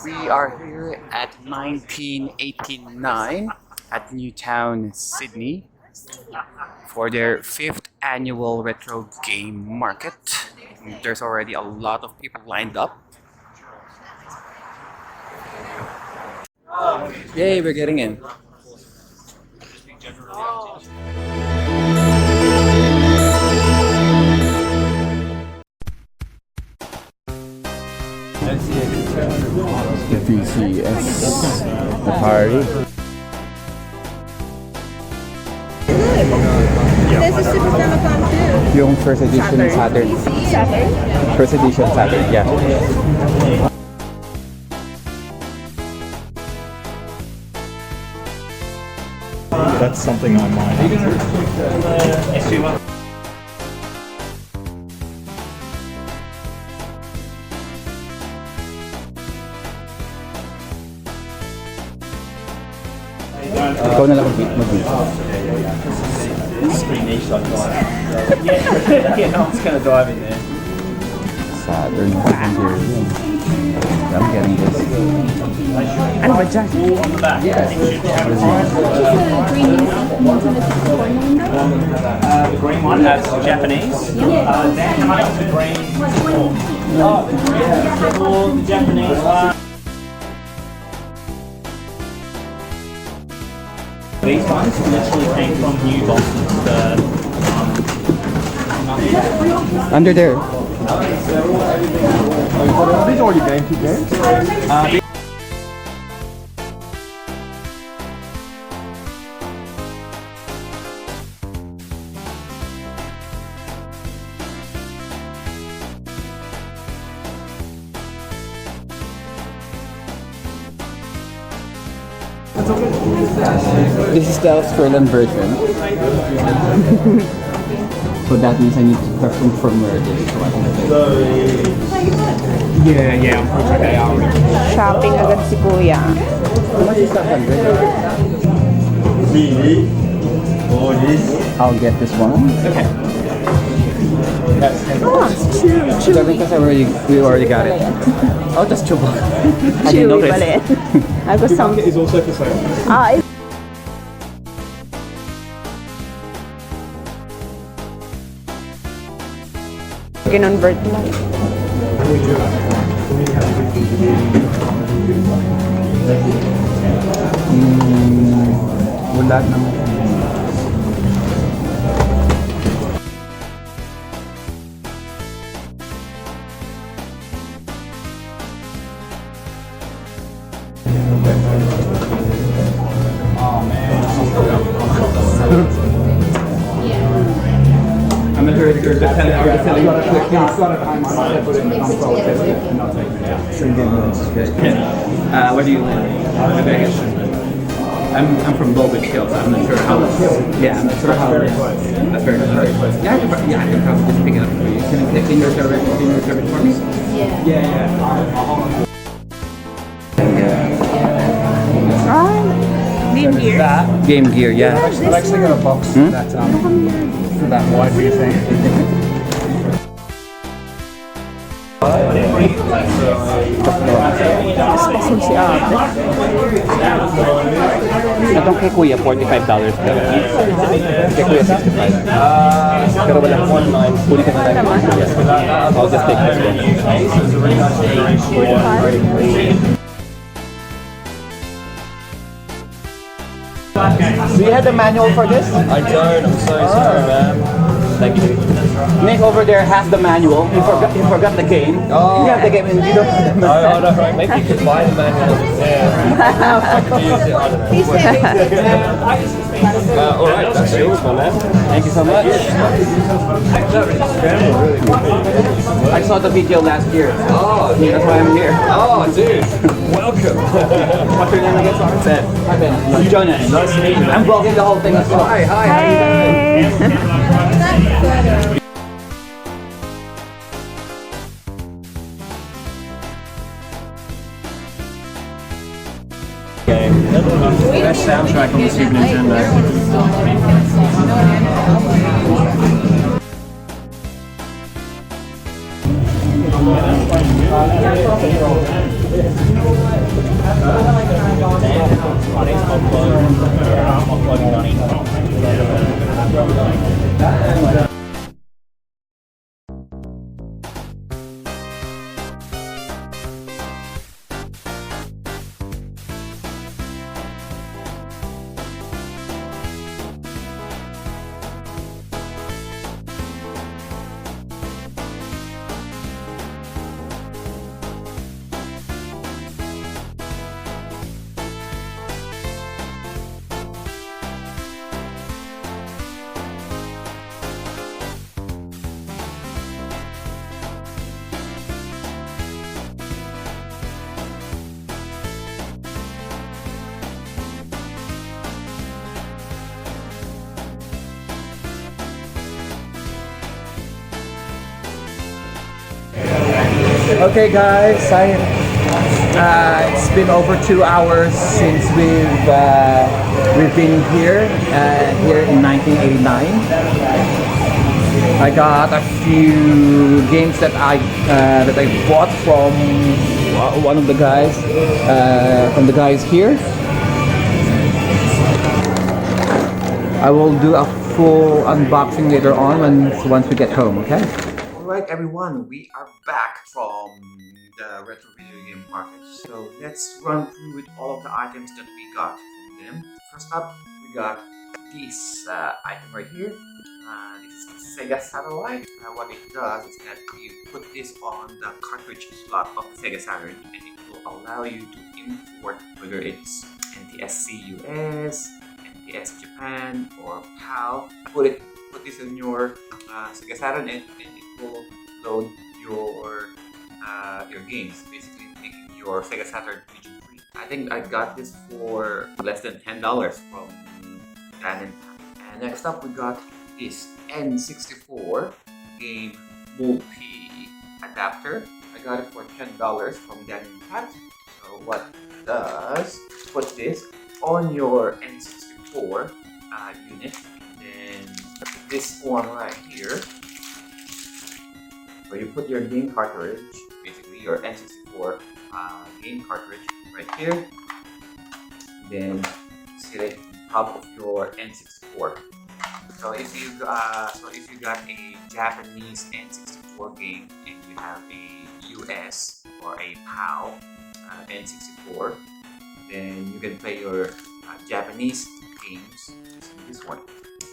We are here at 1989 at Newtown, Sydney for their 5th annual retro game market. There's already a lot of people lined up. Yay, we're getting in. The VCS, the party. There's a Super Famicom too. Yung first edition Saturn. Saturn? First edition Saturn, yeah. That's something I might have to. Ikaw na lang mag-beat. Yeah, no one's gonna dive in there. Saturn. I'm getting this. Ano ba dyan? Yes. The green one, that's Japanese. Then how much the green? Oh, the Japanese one. These ones literally came from New Boston. Under there. These are all your GameCube games? This is the Australian version. So that means I need to confirm where it is. Yeah, unfortunately they are. Shopping agad si Kuya. How much is that 100? I'll get this one. Okay. Oh, it's chewy. Because we already got it. Oh, that's chewy. I didn't Chewy notice. pala eh. I got some. Is also for sale. Ah, kinonvert mo. Wala naman. I'm not sure if you're selling it. It's got a time on it, put it in the console. Where do you live? Vegas. I'm from Bowbridge Hills. I'm not sure how. Yeah, I'm not sure how. That's very close. Yeah, I can probably just pick it up for you. Can you reserve it for me? Yeah. Game Gear. Game Gear, yeah. I've actually got a box that for that wide view thing. Spasm si ate. Itong kay Kuya, $45 ka. Kay Kuya, $65. Pero wala online. Huli ka na lang. Yes. I'll just take this one. Do you have the manual for this? I don't, I'm so sorry, man. Thank you. Nick over there has the manual. He forgot the game. Oh. You have the game and you don't have the manual. No, right. Maybe you could buy the manual. Yeah. I could use it, I don't know. Alright, that's yours, my man. Thank you so much. I saw the video last year. Oh, That's why I'm here. oh, dude. Welcome. What's your name again? Ben. Hi, Ben. Jonas. Nice to meet you, man. I'm vlogging the whole thing as well. Hi. Hey! Best soundtrack on the Super Nintendo. Okay, guys, it's been over 2 hours since we've been here here in 1989. I got a few games that I bought from one of the guys here. I will do a full unboxing later on once we get home. Okay. Alright everyone, we are back from the retro video game market. So let's run through with all of the items that we got from them. First up, we got this item right here. This is the Sega Satellite. What it does is that you put this on the cartridge slot of the Sega Saturn and it will allow you to import whether it's NTSC US, NTS Japan, or PAL. Put this in your Sega Saturn and it will load your games, basically making your Sega Saturn region free. I think I got this for less than $10 from Dan. And next up we got this N64 game multi adapter. I got it for $10 from Dan and Pat. So what it does, put this on your N64 unit, and then this one right here, where you put your game cartridge, basically your N64 game cartridge right here, then sit it on top of your N64. So if you got a Japanese N64 game and you have a US or a PAL N64, then you can play your Japanese games using this one.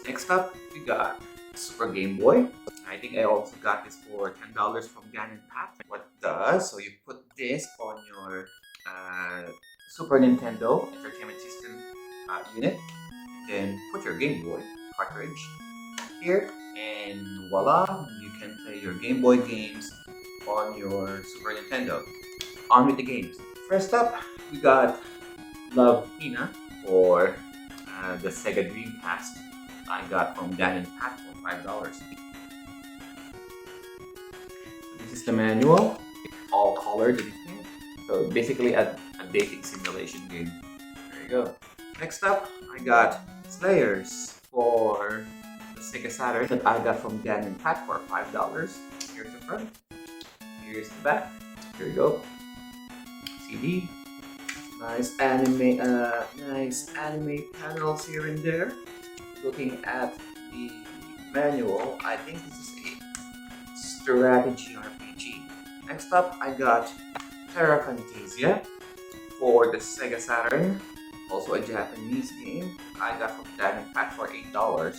Next up, we got Super Game Boy. I think I also got this for $10 from Dan and Pat. What it does, so you put this on your Super Nintendo Entertainment System unit, then put your Game Boy cartridge here, and voila, you can play your Game Boy games on your Super Nintendo. On with the games. First up, we got Love Hina for the Sega Dreamcast. I got from Dan and Pat for $5. This is the manual, all colored in here. So basically a dating simulation game. There you go. Next up, I got Slayers for the Sega Saturn that I got from Dan and Pat for $5. Here's the front. Here's the back. Here you go. CD. Nice anime panels here and there. Looking at the manual, I think this is a strategy RPG. Next up, I got Terra Fantasia for the Sega Saturn, also a Japanese game. I got from Dan and Pat for $8.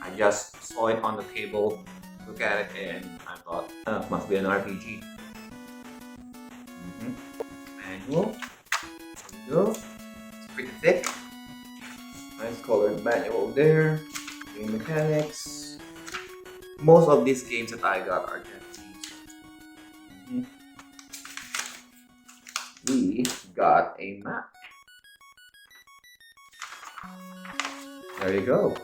I just saw it on the table, look at it, and I thought, must be an RPG. Manual. There you go. It's pretty thick. Nice colored manual there. Game mechanics. Most of these games that I got are Japanese. We got a map. There you go.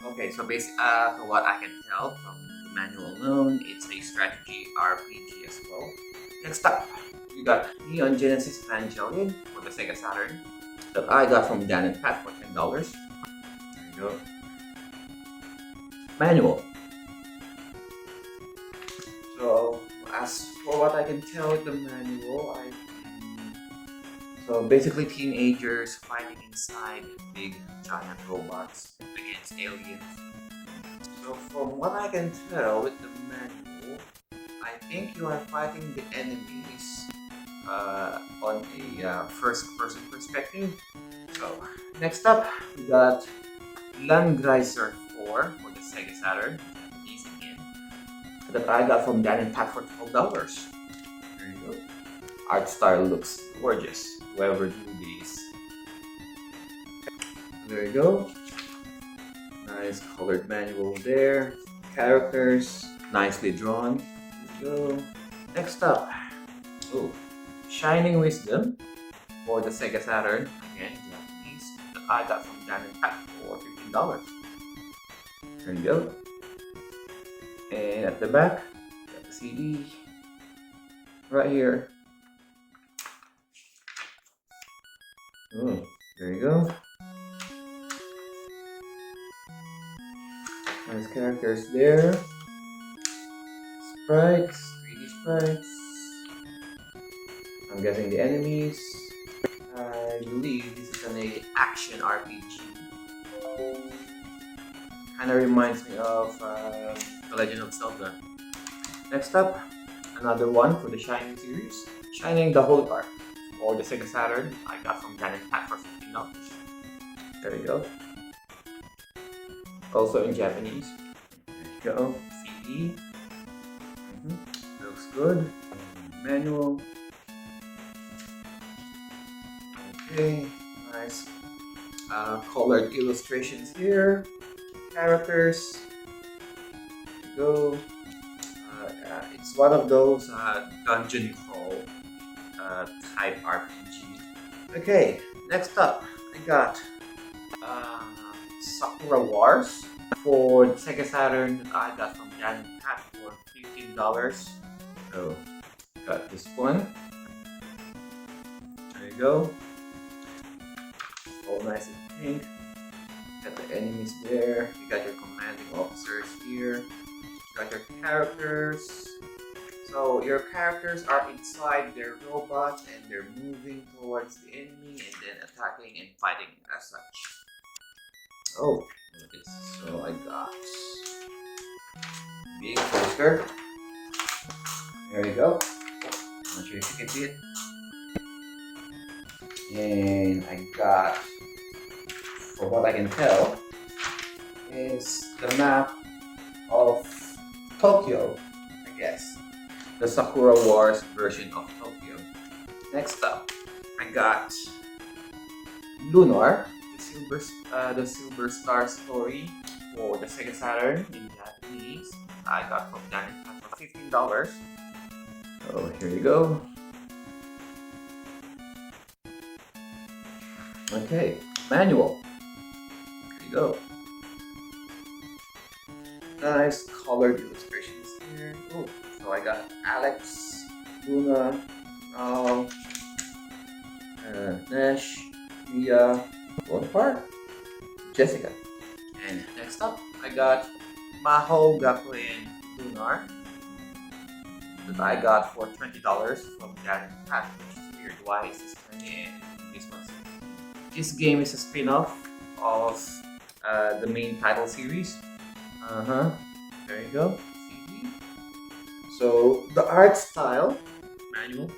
Okay, so so what I can tell from the manual alone, it's a strategy RPG as well. Next up, we got Neon Genesis Evangelion for the Sega Saturn that I got from Dan and Pat for $10. There you go. Manual. So as for what I can tell with the manual, so basically teenagers fighting inside big giant robots against aliens. So from what I can tell with the manual, I think you are fighting the enemies on a first-person perspective. So next up, we got Landgreiser 4 for the Sega Saturn, Japanese again, that I got from Dan and Pat for $12. There you go. Art style looks gorgeous. Whoever drew these. There you go. Nice colored manual there. Characters, nicely drawn. There you go. Next up, Shining Wisdom for the Sega Saturn, again Japanese, that I got from Dan and Pat for $15. There you go. And at the back, got the CD right here. Oh, there you go. Nice characters there. Sprites, 3D sprites. I'm guessing the enemies. I believe this is an action RPG. Kind of reminds me of The Legend of Zelda. Next up, another one for the Shining series. Shining the Holy Ark, or the Sega Saturn. I got from Dan and Pat for $15. There you go. Also in Japanese. There you go. CD. Looks good. Manual. Okay, nice. Colored illustrations here. Characters. There you go. It's one of those dungeon crawl type RPG. Okay, next up, I got Sakura Wars for the Sega Saturn that I got from Dan and Pat for $15. So, got this one. There you go. All nice and pink. Got the enemies there. You got your commanding officers here. You got your characters. So your characters are inside their robot and they're moving towards the enemy and then attacking and fighting as such. Oh, look at this. So I got big poster. There you go. I'm not sure if you can see it. And I got, from what I can tell, is the map of Tokyo, I guess. The Sakura Wars version of Tokyo. Next up, I got Lunar, the Silver Star story for the Sega Saturn in Japanese. I got from Dan and Pat for $15. So here you go. Okay, manual. Here you go. Nice colored illustrations here. Oh, so I got Alex, Luna, Nash, Mia, Bonaparte, Jessica. And next up, I got Maho Gakuen Lunar that I got for $20 from Dan and Pat, which is weird. Why is this 20 and this one's 15? This game is a spin-off of the main title series. There you go. CD. So the art style manual,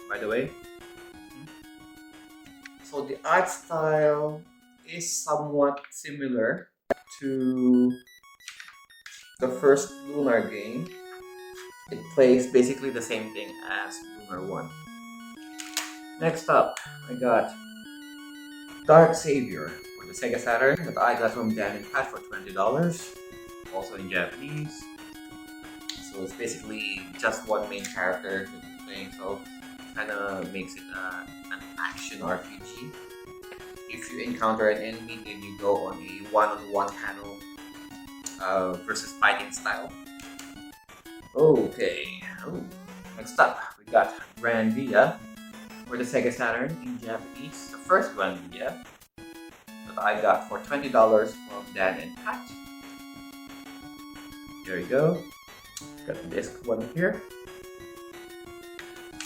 by the way. So the art style is somewhat similar to the first Lunar game. It plays basically the same thing as Lunar 1. Next up, I got Dark Savior for the Sega Saturn that I got from Dan and Pat for $20, also in Japanese. So it's basically just one main character that you're playing, so it kind of makes it an action RPG. If you encounter an enemy, then you go on a one-on-one panel versus fighting style. Okay, next up we got Grandia for the Sega Saturn in Japanese. The first Grandia that I got for $20 from Dan and Pat. There you go. Got this one here.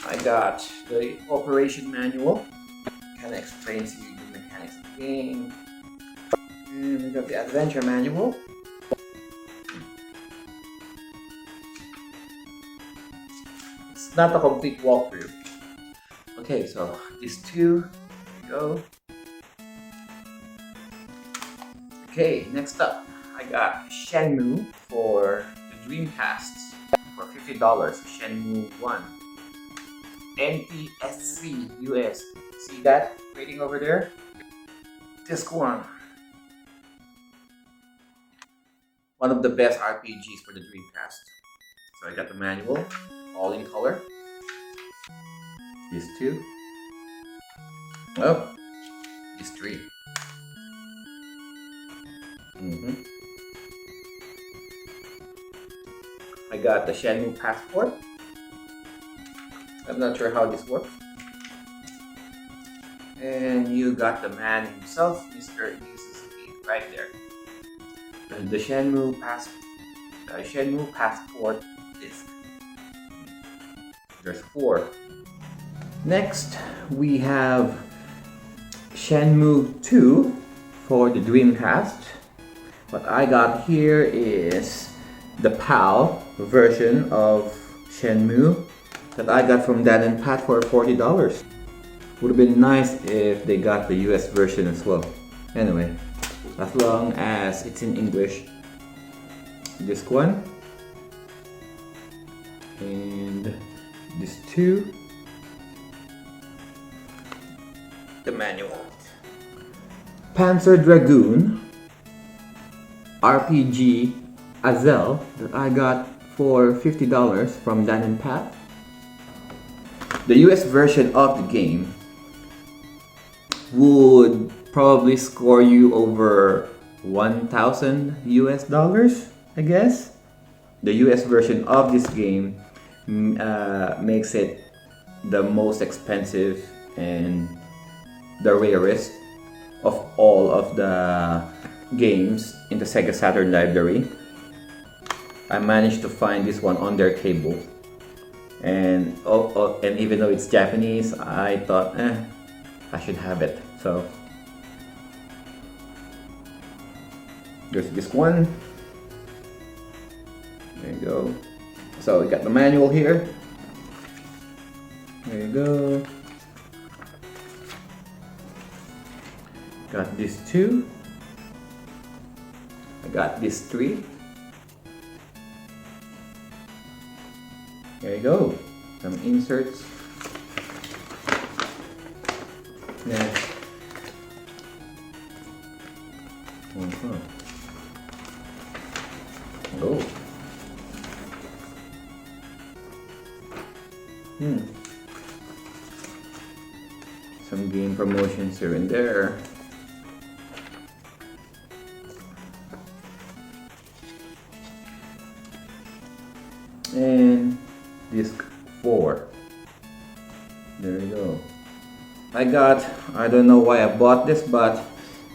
I got the operation manual. Kind of explains to you the mechanics of the game. And we got the adventure manual. It's not a complete walkthrough. Okay, so these two, there you go. Okay, next up, I got Shenmue for the Dreamcast for $50. Shenmue 1. NTSC US. See that rating over there? Disc 1. One of the best RPGs for the Dreamcast. So I got the manual, all in color. These two. Oh, these three. I got the Shenmue passport. I'm not sure how this works. And you got the man himself, Mr. Suzuki, right there. And the Shenmue passport disc. There's 4. Next, we have Shenmue 2 for the Dreamcast. What I got here is the PAL version of Shenmue that I got from Dan and Pat for $40. Would have been nice if they got the US version as well. Anyway, as long as it's in English. Disc 1 and disc 2, the manual. Panzer Dragoon RPG Azel that I got for $50 from Dan and Pat. The US version of the game would probably score you over 1,000 US dollars, I guess. The US version of this game makes it the most expensive and the rarest of all of the games in the Sega Saturn library. I managed to find this one on their table, and even though it's Japanese, I thought I should have it. So there's this one. There you go. So we got the manual here. There you go. Got these 2. I got these 3. There you go. Some inserts. Next. Oh. Some game promotions here and there. And disc 4. There you go. I don't know why I bought this, but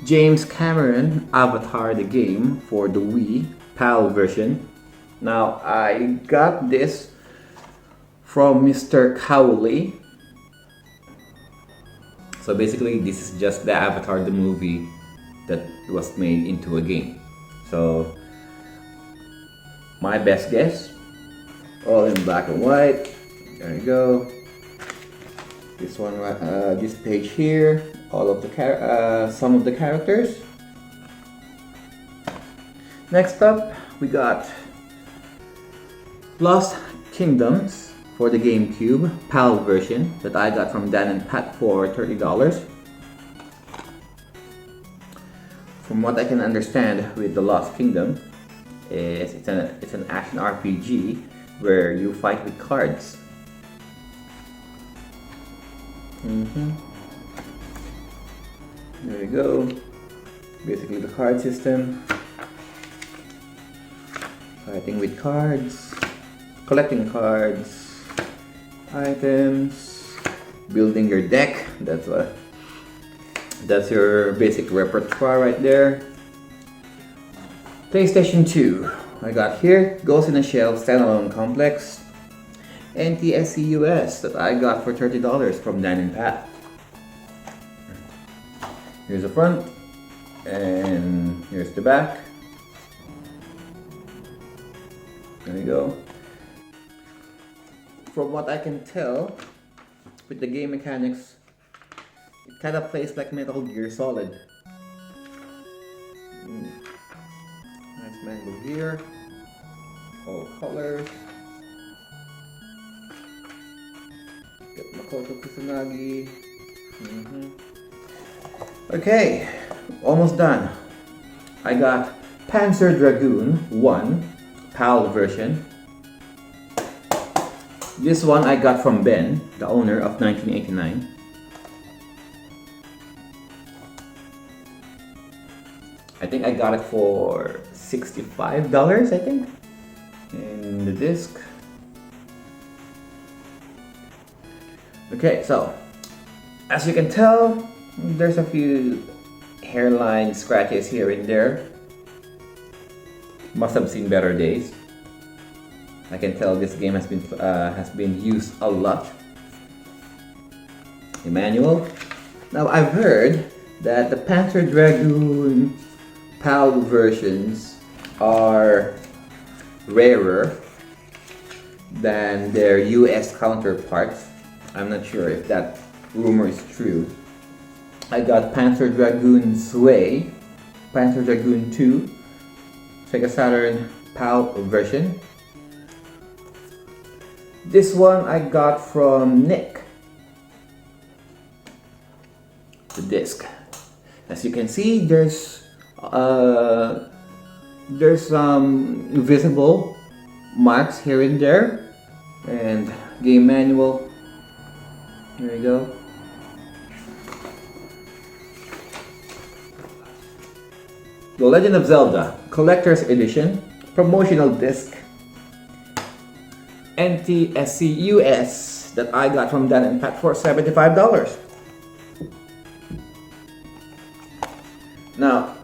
James Cameron Avatar the game for the Wii PAL version. Now I got this from Mr. Cowley. So basically this is just the Avatar the movie that was made into a game. So my best guess, all in black and white. There you go. This one, this page here, all of the some of the characters. Next up, we got Lost Kingdoms for the GameCube PAL version that I got from Dan and Pat for $30. From what I can understand with the Lost Kingdom, is it's an action RPG where you fight with cards. There you go. Basically the card system. Fighting with cards, collecting cards, items, building your deck. That's your basic repertoire right there. PlayStation 2. I got here Ghost in a Shell Standalone Complex. NTSC US that I got for $30 from Dan and Pat. Here's the front, and here's the back. There you go. From what I can tell, with the game mechanics, it kind of plays like Metal Gear Solid. Nice mango here. All colors. Get Makoto Kusanagi. Okay, almost done. I got Panzer Dragoon 1 PAL version. This one I got from Ben, the owner of 1989. I think I got it for $65, I think. in the disc. Okay, so as you can tell, there's a few hairline scratches here and there. Must have seen better days. I can tell this game has been used a lot. The manual. Now I've heard that the Panzer Dragoon PAL versions are rarer than their US counterparts. I'm not sure if that rumor is true. I got Panzer Dragoon Sway, Panzer Dragoon 2, Sega Saturn PAL version. This one I got from Nick. The disc. As you can see, there's some visible marks here and there, and game manual. There you go. The Legend of Zelda Collector's Edition promotional disc, NTSC US, that I got from Dan and Pat for $75. Now,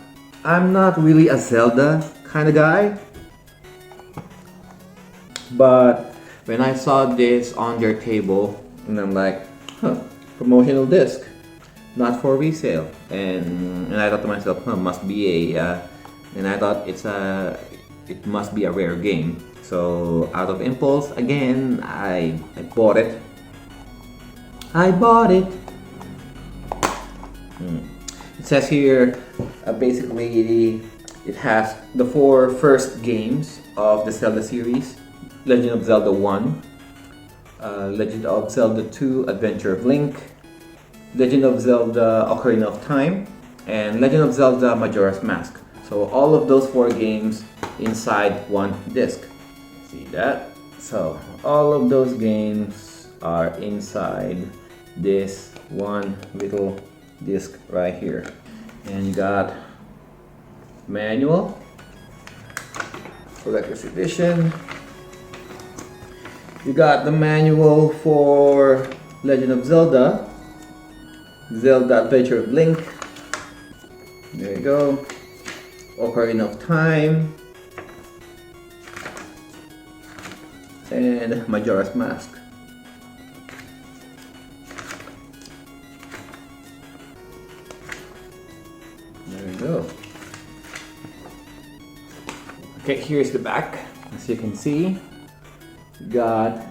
I'm not really a Zelda kind of guy, but when I saw this on their table, and I'm like, huh, promotional disc, not for resale, and I thought to myself, huh, must be a, and I thought it must be a rare game. So out of impulse, again, I bought it. It says here, basically, it has the 4 first games of the Zelda series: Legend of Zelda 1, Legend of Zelda 2, Adventure of Link, Legend of Zelda Ocarina of Time, and Legend of Zelda Majora's Mask. So all of those 4 games inside one disc. See that? So all of those games are inside this one little disc right here. And you got manual, collector's edition. You got the manual for Legend of Zelda, Zelda Adventure of Link. There you go. Ocarina of Time, and Majora's Mask. There you go. Okay, here's the back. As you can see, you got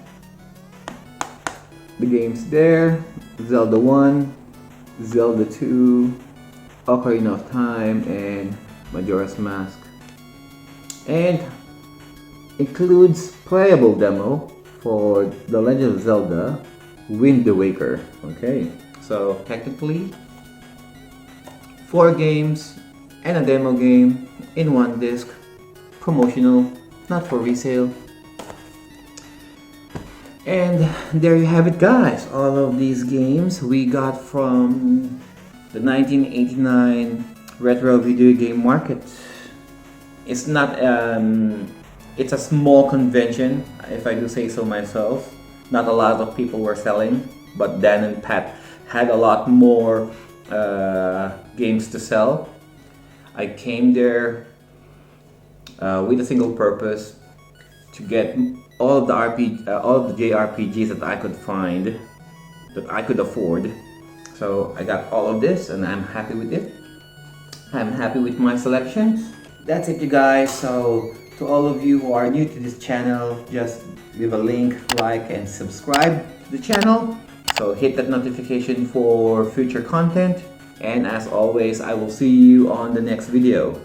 the games there: Zelda 1, Zelda 2, Ocarina of Time, and Majora's Mask. And includes playable demo for The Legend of Zelda Wind Waker. Okay, so technically 4 games and a demo game in one disc, promotional, not for resale. And there you have it, guys. All of these games we got from the 1989 retro video game market. It's not it's a small convention, if I do say so myself. Not a lot of people were selling, but Dan and Pat had a lot more games to sell. I came there with a single purpose: to get all of the JRPGs that I could find, that I could afford. So I got all of this, and I'm happy with it. I'm happy with my selections. That's it, you guys. So to all of you who are new to this channel, just leave a link, like, and subscribe to the channel. So hit that notification for future content. And as always, I will see you on the next video.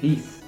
Peace.